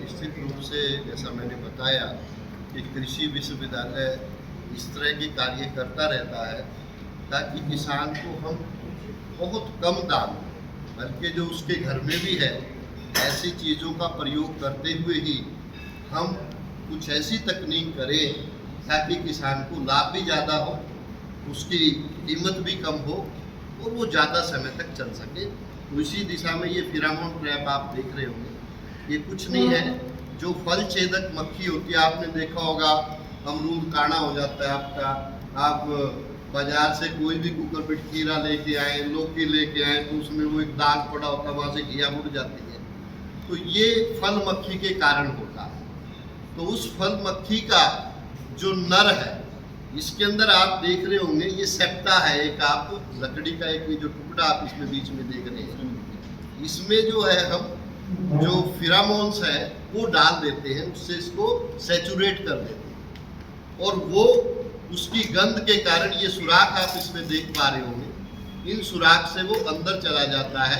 निश्चित रूप से जैसा मैंने बताया कि कृषि विश्वविद्यालय इस तरह के कार्य करता रहता है ताकि किसान को हम बहुत कम दाम में, बल्कि जो उसके घर में भी है ऐसी चीज़ों का प्रयोग करते हुए ही हम कुछ ऐसी तकनीक करें ताकि किसान को लाभ भी ज़्यादा हो, उसकी कीमत भी कम हो और वो ज़्यादा समय तक चल सके। तो इसी दिशा में ये फेरोमोन ट्रैप आप देख रहे होंगे, ये कुछ नहीं है, जो फल छेदक मक्खी होती है, आपने देखा होगा अमरूद काना हो जाता है आपका, आप बाजार से कोई भी कुकुरबिट खीरा लेके आए, लौकी लेके आए तो उसमें वो एक दाग पड़ा होता है, वहाँ से घिया उड़ जाती है, तो ये फल मक्खी के कारण होता है। तो उस फल मक्खी का जो नर है, इसके अंदर आप देख रहे होंगे ये सेप्टा है, एक आप लकड़ी का एक जो टुकड़ा आप इसमें बीच में देख रहे हैं, इसमें जो है हम जो फेरोमोन्स है वो डाल देते हैं, उससे इसको सैचुरेट कर देते हैं और वो उसकी गंध के कारण ये सुराख आप इसमें देख पा रहे होंगे, इन सुराख से वो अंदर चला जाता है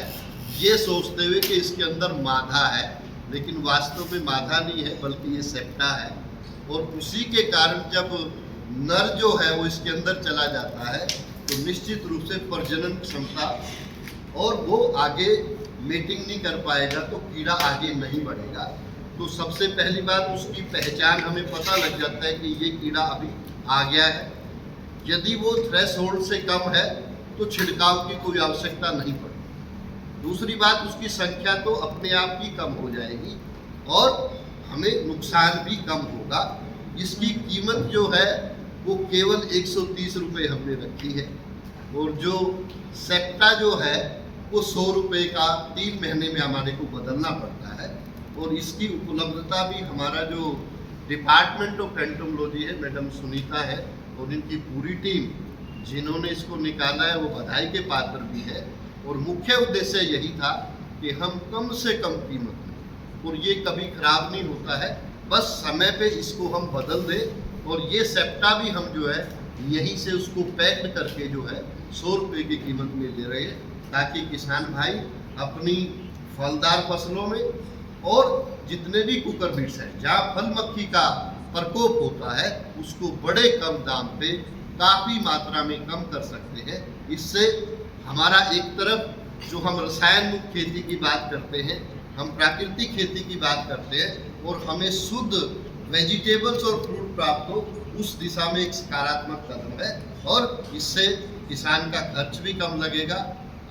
ये सोचते हुए कि इसके अंदर मादा है, लेकिन वास्तव में मादा नहीं है बल्कि ये सेप्टा है। और उसी के कारण जब नर जो है वो इसके अंदर चला जाता है तो निश्चित रूप से प्रजनन क्षमता और वो आगे मेटिंग नहीं कर पाएगा, तो कीड़ा आगे नहीं बढ़ेगा। तो सबसे पहली बात उसकी पहचान हमें पता लग जाता है कि ये कीड़ा अभी आ गया है। यदि वो थ्रेशोल्ड से कम है तो छिड़काव की कोई आवश्यकता नहीं पड़ेगी। दूसरी बात, उसकी संख्या तो अपने आप ही कम हो जाएगी और हमें नुकसान भी कम होगा। इसकी कीमत जो है वो केवल 130 रुपये हमने रखी है और जो सेप्टा जो है वो 100 रुपये का 3 महीने में हमारे को बदलना पड़ता है। और इसकी उपलब्धता भी हमारा जो डिपार्टमेंट ऑफ एंटोमोलॉजी है, मैडम सुनीता है और इनकी पूरी टीम जिन्होंने इसको निकाला है वो बधाई के पात्र भी है। और मुख्य उद्देश्य यही था कि हम कम से कम कीमत में, और ये कभी खराब नहीं होता है, बस समय पे इसको हम बदल दें। और ये सेप्टा भी हम जो है यहीं से उसको पैक्ड करके जो है 100 रुपये की कीमत में दे रहे हैं, ताकि किसान भाई अपनी फलदार फसलों में और जितने भी कुकुरबिट्स हैं जहाँ फल मक्खी का प्रकोप होता है उसको बड़े कम दाम पे काफ़ी मात्रा में कम कर सकते हैं। इससे हमारा एक तरफ जो हम रसायन मुक्त खेती की बात करते हैं, हम प्राकृतिक खेती की बात करते हैं और हमें शुद्ध वेजिटेबल्स और फ्रूट प्राप्त हो, उस दिशा में एक सकारात्मक कदम है। और इससे किसान का खर्च भी कम लगेगा,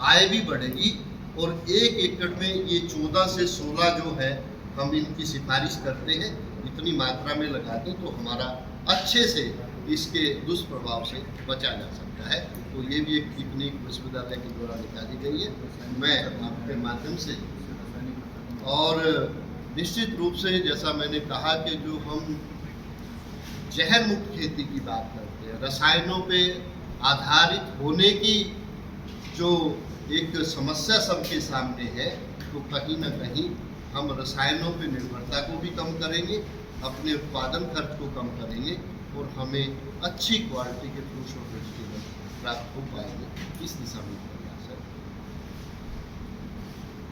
आय भी बढ़ेगी। और 1 एकड़ में ये 14 से 16 जो है हम इनकी सिफारिश करते हैं, इतनी मात्रा में लगा दें तो हमारा अच्छे से इसके दुष्प्रभाव से बचा जा सकता है। तो ये भी एक तकनीक विश्वविद्यालय के द्वारा निकाली गई है, मैं आपके माध्यम से। और निश्चित रूप से जैसा मैंने कहा कि जो हम जहर मुक्त खेती की बात करते हैं, रसायनों पे आधारित होने की जो एक समस्या सबके सामने है, तो कहीं ना कहीं हम रसायनों पे निर्भरता को भी कम करेंगे, अपने उत्पादन खर्च को कम करेंगे और हमें अच्छी क्वालिटी के फ्रूट्स और वेजिटेबल प्राप्त हो पाएंगे। इस दिशा में